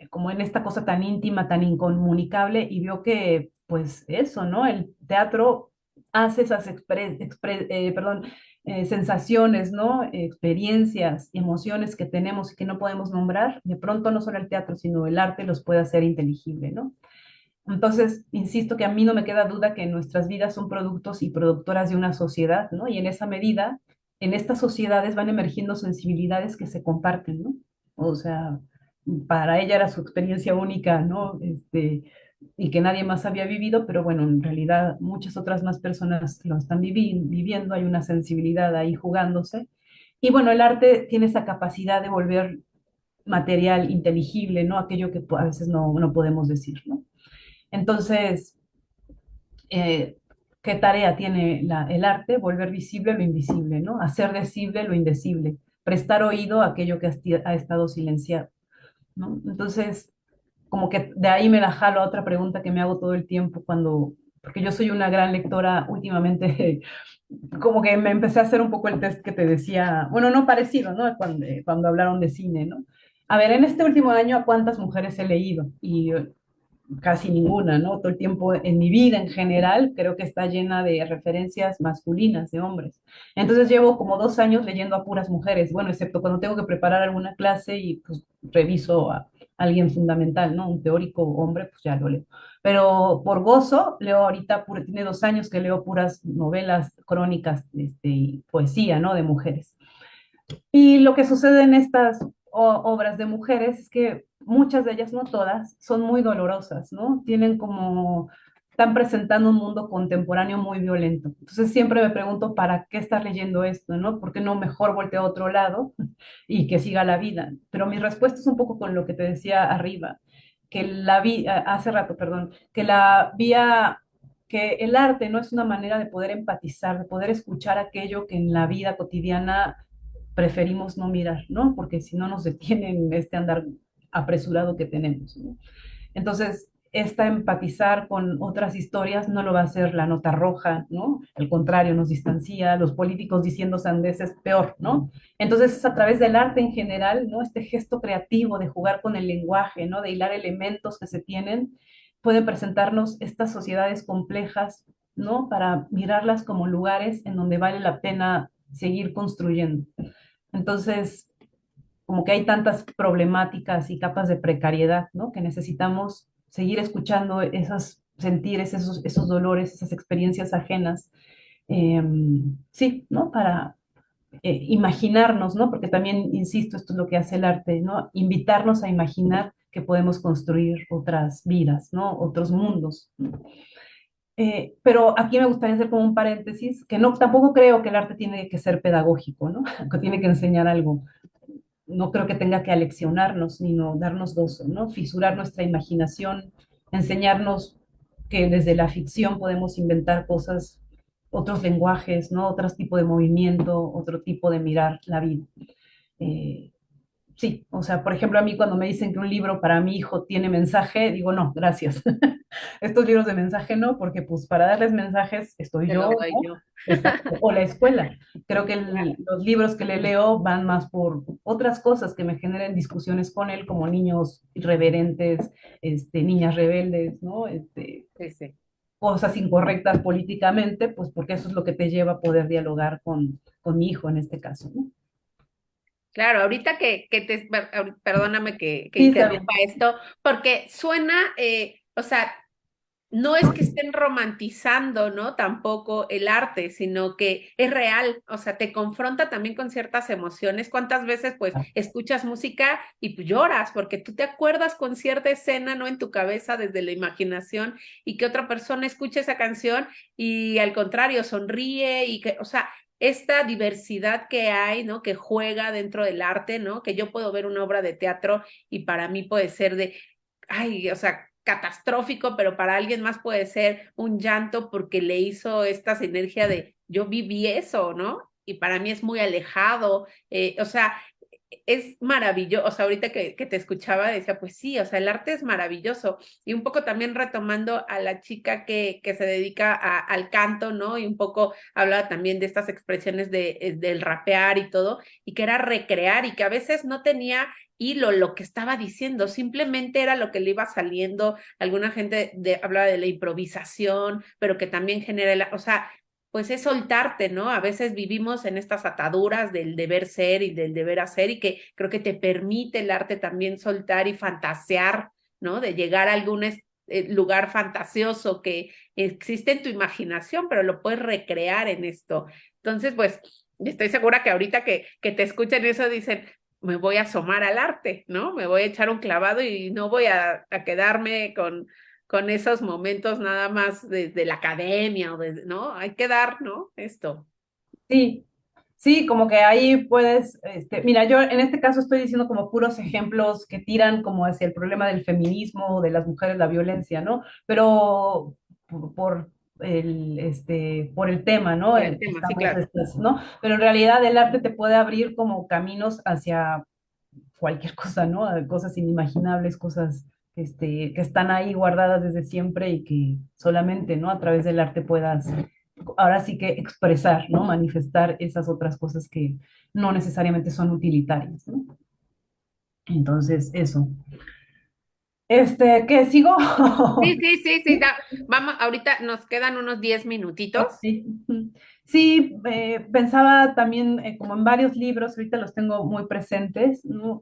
como en esta cosa tan íntima, tan incomunicable, y vio que, pues eso, ¿no? El teatro hace esas perdón, sensaciones, ¿no? Experiencias, emociones que tenemos y que no podemos nombrar, de pronto no solo el teatro, sino el arte los puede hacer inteligible, ¿no? Entonces, insisto que a mí no me queda duda que nuestras vidas son productos y productoras de una sociedad, ¿no? Y en esa medida, en estas sociedades van emergiendo sensibilidades que se comparten, ¿no? O sea, para ella era su experiencia única, ¿no? Y que nadie más había vivido, pero bueno, en realidad muchas otras más personas lo están viviendo, hay una sensibilidad ahí jugándose. Y bueno, el arte tiene esa capacidad de volver material inteligible, ¿no? Aquello que a veces no podemos decir, ¿no? Entonces, eh, ¿qué tarea tiene el arte? Volver visible lo invisible, ¿no? Hacer decible lo indecible, prestar oído a aquello que ha estado silenciado, ¿no? Entonces, como que de ahí me la jalo a otra pregunta que me hago todo el tiempo porque yo soy una gran lectora últimamente, como que me empecé a hacer un poco el test que te decía, bueno, no parecido, ¿no? Cuando hablaron de cine, ¿no? A ver, en este último año, ¿a cuántas mujeres he leído? Y casi ninguna, ¿no? Todo el tiempo en mi vida en general creo que está llena de referencias masculinas, de hombres. Entonces llevo como 2 años leyendo a puras mujeres, bueno, excepto cuando tengo que preparar alguna clase y pues reviso a alguien fundamental, ¿no? Un teórico hombre, pues ya lo leo. Pero por gozo, leo ahorita, tiene 2 años que leo puras novelas, crónicas, y poesía, ¿no? De mujeres. Y lo que sucede en estas obras de mujeres es que muchas de ellas, no todas, son muy dolorosas, ¿no? Están presentando un mundo contemporáneo muy violento. Entonces siempre me pregunto, ¿para qué estás leyendo esto, no? ¿Por qué no mejor voltea a otro lado y que siga la vida? Pero mi respuesta es un poco con lo que te decía arriba, hace rato, perdón, que el arte no es una manera de poder empatizar, de poder escuchar aquello que en la vida cotidiana preferimos no mirar, ¿no? Porque si no nos detienen este andar apresurado que tenemos, ¿no? Entonces, esta empatizar con otras historias no lo va a hacer la nota roja, ¿no? Al contrario, nos distancia, los políticos diciendo sandeces, peor, ¿no? Entonces, es a través del arte en general, ¿no? Este gesto creativo de jugar con el lenguaje, ¿no? De hilar elementos que se tienen, pueden presentarnos estas sociedades complejas, ¿no? Para mirarlas como lugares en donde vale la pena seguir construyendo. Entonces, como que hay tantas problemáticas y capas de precariedad, ¿no? Que necesitamos seguir escuchando esos sentires, esos dolores, esas experiencias ajenas. Eh, sí, ¿no? Para imaginarnos, ¿no? Porque también, insisto, esto es lo que hace el arte, ¿no? Invitarnos a imaginar que podemos construir otras vidas, ¿no? Otros mundos. Pero aquí me gustaría hacer como un paréntesis, que no, tampoco creo que el arte tiene que ser pedagógico, ¿no? Que tiene que enseñar algo. No creo que tenga que aleccionarnos, sino darnos gozo, ¿no? Fisurar nuestra imaginación, enseñarnos que desde la ficción podemos inventar cosas, otros lenguajes, ¿no? Otro tipo de movimiento, otro tipo de mirar la vida. Eh, sí, o sea, por ejemplo, a mí cuando me dicen que un libro para mi hijo tiene mensaje, digo, no, gracias. Estos libros de mensaje no, porque pues para darles mensajes estoy Te yo, lo doy ¿no? yo. Exacto. O la escuela. Creo que Claro. los libros que le leo van más por otras cosas que me generen discusiones con él, como niños irreverentes, niñas rebeldes, ¿no? Sí, sí. Cosas incorrectas políticamente, pues porque eso es lo que te lleva a poder dialogar con mi hijo en este caso, ¿no? Claro, ahorita perdóname que Sí, está bien. interrumpa esto, porque suena, o sea, no es que estén romantizando, ¿no? Tampoco el arte, sino que es real, o sea, te confronta también con ciertas emociones. ¿Cuántas veces, pues, escuchas música y pues, lloras porque tú te acuerdas con cierta escena, ¿no? En tu cabeza desde la imaginación y que otra persona escuche esa canción y al contrario sonríe y que, o sea, esta diversidad que hay, ¿no? Que juega dentro del arte, ¿no? Que yo puedo ver una obra de teatro y para mí puede ser de ay, o sea, catastrófico, pero para alguien más puede ser un llanto porque le hizo esta sinergia de yo viví eso, ¿no? Y para mí es muy alejado, o sea, es maravilloso, o sea, ahorita que te escuchaba decía, pues sí, o sea, el arte es maravilloso. Y un poco también retomando a la chica que se dedica al canto, ¿no? Y un poco hablaba también de estas expresiones del rapear y todo, y que era recrear y que a veces no tenía hilo lo que estaba diciendo, simplemente era lo que le iba saliendo. Alguna gente hablaba de la improvisación, pero que también genera, o sea, pues es soltarte, ¿no? A veces vivimos en estas ataduras del deber ser y del deber hacer y que creo que te permite el arte también soltar y fantasear, ¿no? De llegar a algún lugar fantasioso que existe en tu imaginación, pero lo puedes recrear en esto. Entonces, pues, estoy segura que ahorita que te escuchen eso dicen, me voy a asomar al arte, ¿no? Me voy a echar un clavado y no voy a quedarme con esos momentos nada más de la academia, o de, ¿no? Hay que dar, ¿no? Esto. Sí, sí, como que ahí puedes, mira, yo en este caso estoy diciendo como puros ejemplos que tiran como hacia el problema del feminismo, de las mujeres, la violencia, ¿no? Pero por el tema, ¿no? Por el tema, sí, Estamos, claro. ¿no? Pero en realidad el arte te puede abrir como caminos hacia cualquier cosa, ¿no? A cosas inimaginables, cosas, que están ahí guardadas desde siempre y que solamente, ¿no? A través del arte puedas ahora sí que expresar, ¿no? Manifestar esas otras cosas que no necesariamente son utilitarias, ¿no? Entonces, eso. ¿Qué sigo? Sí, sí, sí, sí, ¿Sí? vamos, ahorita nos quedan unos 10 Ok. minutitos. Sí, pensaba también como en varios libros, ahorita los tengo muy presentes, ¿no?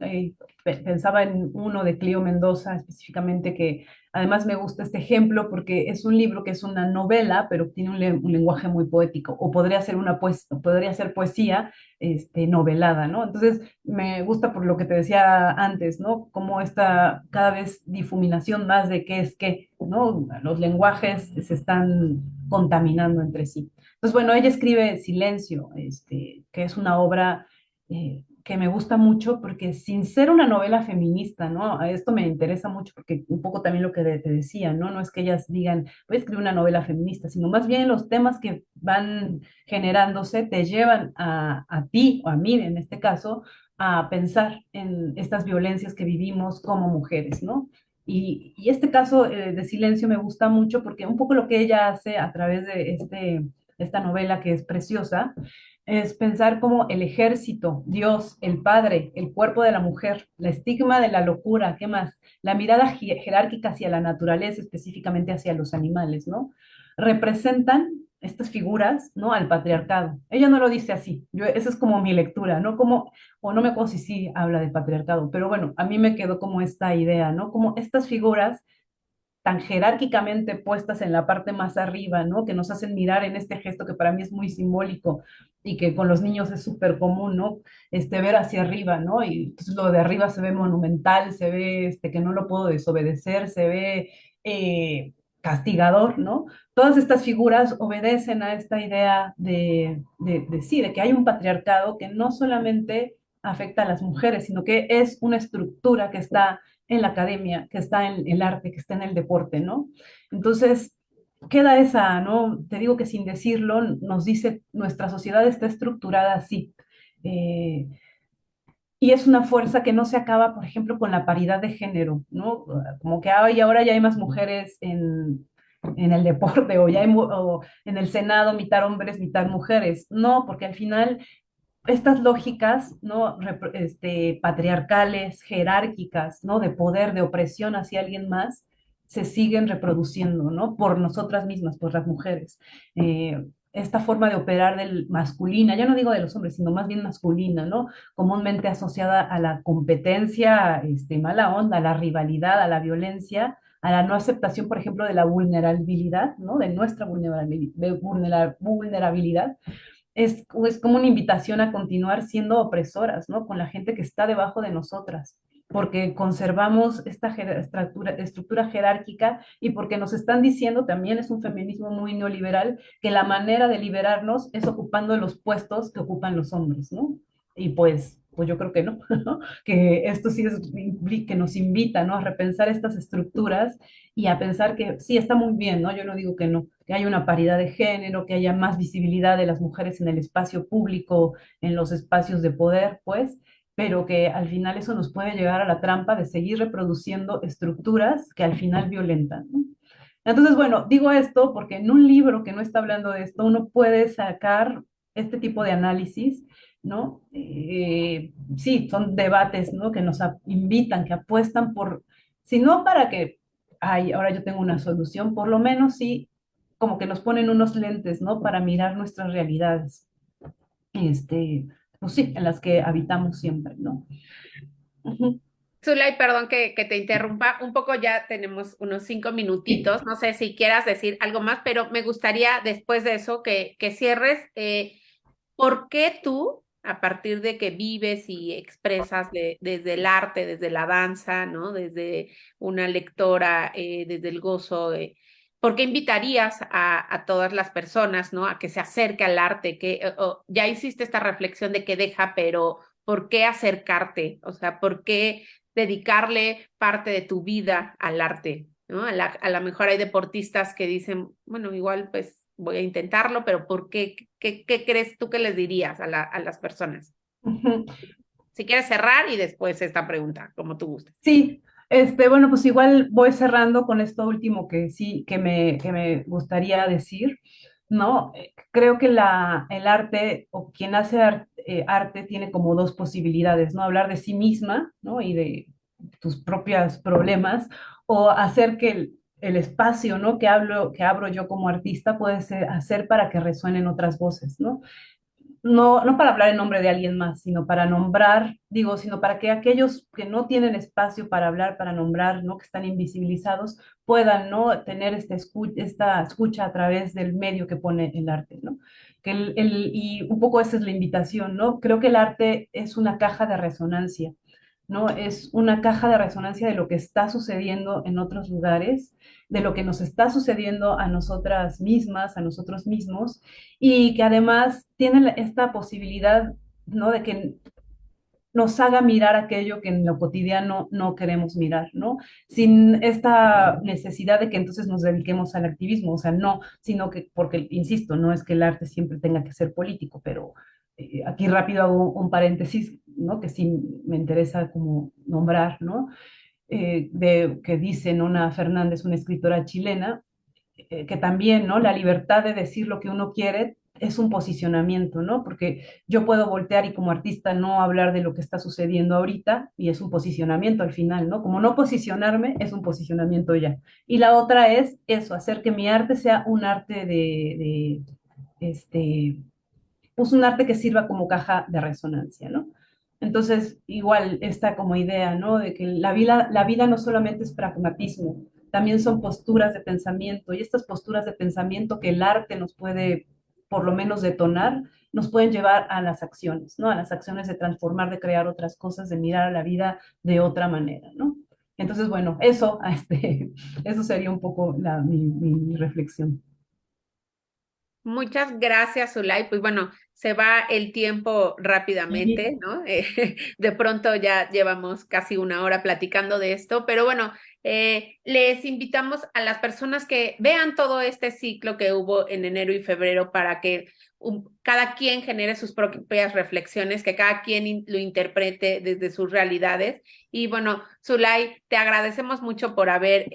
Pensaba en uno de Cleo Mendoza específicamente, que además me gusta este ejemplo porque es un libro que es una novela, pero tiene un lenguaje muy poético, o podría ser podría ser poesía, novelada, ¿no? Entonces, me gusta por lo que te decía antes, ¿no? Como esta cada vez difuminación más de qué es qué, ¿no? Los lenguajes se están contaminando entre sí. Pues bueno, ella escribe Silencio, que es una obra que me gusta mucho porque sin ser una novela feminista, ¿no? A esto me interesa mucho porque un poco también lo que te decía, ¿no? No es que ellas digan, voy a escribir una novela feminista, sino más bien los temas que van generándose te llevan a ti o a mí, en este caso, a pensar en estas violencias que vivimos como mujeres, ¿no? Y este caso de Silencio me gusta mucho porque un poco lo que ella hace a través de esta novela que es preciosa, es pensar como el ejército, Dios, el padre, el cuerpo de la mujer, la estigma de la locura, ¿qué más? La mirada jerárquica hacia la naturaleza, específicamente hacia los animales, ¿no? Representan estas figuras, ¿no? Al patriarcado. Ella no lo dice así, esa es como mi lectura, ¿no? Como, o no me acuerdo si sí habla de patriarcado, pero bueno, a mí me quedó como esta idea, ¿no? Como estas figuras tan jerárquicamente puestas en la parte más arriba, ¿no? Que nos hacen mirar en este gesto que para mí es muy simbólico y que con los niños es súper común, ¿no? Ver hacia arriba, ¿no? Y entonces lo de arriba se ve monumental, se ve que no lo puedo desobedecer, se ve castigador, ¿no? Todas estas figuras obedecen a esta idea sí, de que hay un patriarcado que no solamente afecta a las mujeres, sino que es una estructura que está en la academia, que está en el arte, que está en el deporte, ¿no? Entonces, queda esa, ¿no? Te digo que sin decirlo, nos dice, nuestra sociedad está estructurada así. Eh, y es una fuerza que no se acaba, por ejemplo, con la paridad de género, ¿no? Como que ay, ahora ya hay más mujeres en el deporte o ya hay o en el Senado mitad hombres, mitad mujeres. No, porque al final estas lógicas, ¿no? Patriarcales, jerárquicas, ¿no? De poder, de opresión hacia alguien más, se siguen reproduciendo, ¿no? Por nosotras mismas, por las mujeres. Esta forma de operar del masculina, ya no digo de los hombres, sino más bien masculina, ¿no? Comúnmente asociada a la competencia, mala onda, a la rivalidad, a la violencia, a la no aceptación, por ejemplo, de la vulnerabilidad, ¿no? De nuestra vulnerabilidad es como una invitación a continuar siendo opresoras, ¿no? Con la gente que está debajo de nosotras, porque conservamos esta estructura jerárquica y porque nos están diciendo, también es un feminismo muy neoliberal, que la manera de liberarnos es ocupando los puestos que ocupan los hombres, ¿no? Y pues yo creo que no, ¿no? Que esto sí es que nos invita, ¿no? A repensar estas estructuras y a pensar que sí, está muy bien, ¿no? Yo no digo que no, que haya una paridad de género, que haya más visibilidad de las mujeres en el espacio público, en los espacios de poder, pues, pero que al final eso nos puede llegar a la trampa de seguir reproduciendo estructuras que al final violentan, ¿no? Entonces, bueno, digo esto porque en un libro que no está hablando de esto, uno puede sacar este tipo de análisis, ¿no? Sí, son debates, ¿no? Que nos invitan, que apuestan por, si no para que, ay, ahora yo tengo una solución, por lo menos sí como que nos ponen unos lentes, ¿no? Para mirar nuestras realidades, pues sí, en las que habitamos siempre, ¿no? Ujú. Zulay, perdón que te interrumpa, un poco ya tenemos unos 5 minutitos, Sí. no sé si quieras decir algo más, pero me gustaría después de eso que cierres, ¿por qué tú, a partir de que vives y expresas desde el arte, desde la danza, ¿no? Desde una lectora, desde el gozo, ¿por qué invitarías a todas las personas, ¿no? A que se acerque al arte, ya hiciste esta reflexión de que deja, pero ¿por qué acercarte? O sea, ¿por qué dedicarle parte de tu vida al arte, ¿no? A lo mejor hay deportistas que dicen, bueno, igual pues voy a intentarlo, pero ¿por qué? ¿Qué crees tú que les dirías a las personas? Ujú. Si quieres cerrar y después esta pregunta, como tú gustes. Sí, bueno, pues igual voy cerrando con esto último que sí, que me gustaría decir, ¿no? Creo que el arte o quien hace arte tiene como dos posibilidades, ¿no? Hablar de sí misma, ¿no? Y de tus propios problemas, o hacer que el espacio, ¿no? Que abro yo como artista puede ser hacer para que resuenen otras voces, ¿no? No para hablar en nombre de alguien más, sino para nombrar, digo, sino para que aquellos que no tienen espacio para hablar, para nombrar, ¿no? Que están invisibilizados, puedan, ¿no? Tener esta escucha a través del medio que pone el arte, ¿no? Y un poco esa es la invitación, ¿no? Creo que el arte es una caja de resonancia, ¿no? Es una caja de resonancia de lo que está sucediendo en otros lugares, de lo que nos está sucediendo a nosotras mismas, a nosotros mismos, y que además tiene esta posibilidad, ¿no? De que nos haga mirar aquello que en lo cotidiano no queremos mirar, ¿no? Sin esta necesidad de que entonces nos dediquemos al activismo, o sea, no, sino que, porque, insisto, no es que el arte siempre tenga que ser político, pero aquí rápido hago un paréntesis, ¿no? Que sí me interesa como nombrar, ¿no? Que dice Nona Fernández, una escritora chilena, que también, ¿no? La libertad de decir lo que uno quiere es un posicionamiento, ¿no? Porque yo puedo voltear y como artista no hablar de lo que está sucediendo ahorita y es un posicionamiento al final, ¿no? Como no posicionarme es un posicionamiento ya. Y la otra es eso, hacer que mi arte sea un arte pues un arte que sirva como caja de resonancia, ¿no? Entonces, igual esta como idea, ¿no? De que la vida no solamente es pragmatismo, también son posturas de pensamiento y estas posturas de pensamiento que el arte nos puede, por lo menos, detonar, nos pueden llevar a las acciones, ¿no? A las acciones de transformar, de crear otras cosas, de mirar a la vida de otra manera, ¿no? Entonces, bueno, eso sería un poco mi reflexión. Muchas gracias, Zulay. Pues bueno, se va el tiempo rápidamente, Sí. ¿no? De pronto ya llevamos casi una hora platicando de esto, pero bueno, les invitamos a las personas que vean todo este ciclo que hubo en enero y febrero para que cada quien genere sus propias reflexiones, que cada quien lo interprete desde sus realidades. Y bueno, Zulay, te agradecemos mucho por haber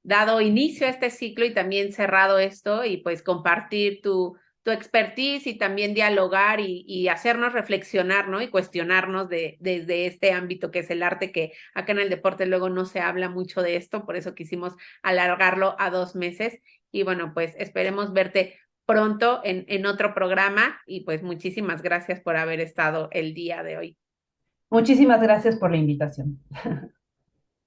dado inicio a este ciclo y también cerrado esto y pues compartir tu expertise y también dialogar y hacernos reflexionar, ¿no? Y cuestionarnos desde este ámbito que es el arte, que acá en el deporte luego no se habla mucho de esto, por eso quisimos alargarlo a 2 meses. Y bueno, pues esperemos verte pronto en otro programa y pues muchísimas gracias por haber estado el día de hoy. Muchísimas gracias por la invitación.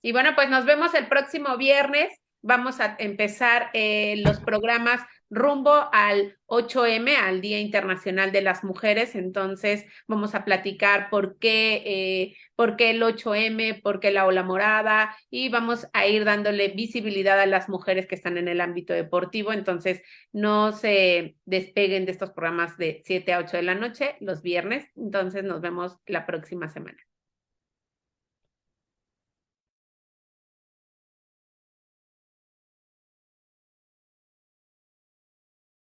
Y bueno, pues nos vemos el próximo viernes. Vamos a empezar los programas rumbo al 8M, al Día Internacional de las Mujeres. Entonces vamos a platicar por qué el 8M, por qué la ola morada y vamos a ir dándole visibilidad a las mujeres que están en el ámbito deportivo. Entonces no se despeguen de estos programas de 7 a 8 de la noche los viernes. Entonces nos vemos la próxima semana.